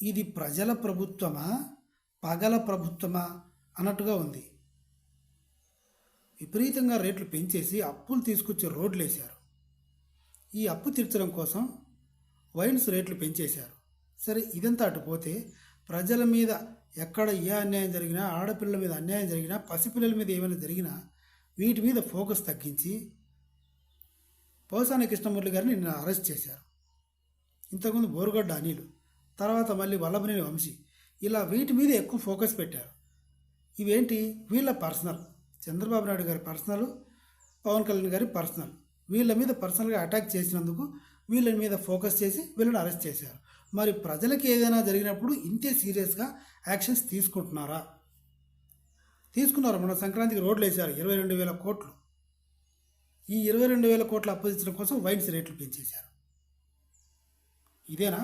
ఇది ప్రజల ప్రభుత్వమా, పగల ప్రభుత్వమా అన్నట్టుగా ఉంది. విపరీతంగా రేట్లు పెంచేసి అప్పులు తీసుకొచ్చి రోడ్లు వేశారు. ఈ అప్పు తీర్చడం కోసం వైన్స్ రేట్లు పెంచేశారు. సరే, ఇదంతా అటుపోతే ప్రజల మీద ఎక్కడ ఏ అన్యాయం జరిగినా, ఆడపిల్లల మీద అన్యాయం జరిగినా, పసిపిల్లల మీద ఏమైనా జరిగినా వీటి మీద ఫోకస్ తగ్గించి పోసాని కృష్ణమురళి గారిని నిన్న అరెస్ట్ చేశారు. ఇంతకుముందు బోరుగడ్డ అనిలు, తర్వాత మళ్ళీ వల్లభనేని వంశీ, ఇలా వీటి మీద ఎక్కువ ఫోకస్ పెట్టారు. ఇవేంటి, వీళ్ళ పర్సనల్, చంద్రబాబు నాయుడు గారి పర్సనల్, పవన్ కళ్యాణ్ గారి పర్సనల్, వీళ్ళ మీద పర్సనల్గా అటాక్ చేసినందుకు వీళ్ళ మీద ఫోకస్ చేసి వీళ్ళని అరెస్ట్ చేశారు. మరి ప్రజలకు ఏదైనా జరిగినప్పుడు ఇంతే సీరియస్గా యాక్షన్స్ తీసుకుంటున్నారా? తీసుకున్నారు. మన సంక్రాంతికి రోడ్లు వేశారు 22,000 కోట్లు. ఈ 22,000 కోట్ల అప్పు తెచ్చడం కోసం వైన్స్ రేట్లు పెంచేశారు. ఇదేనా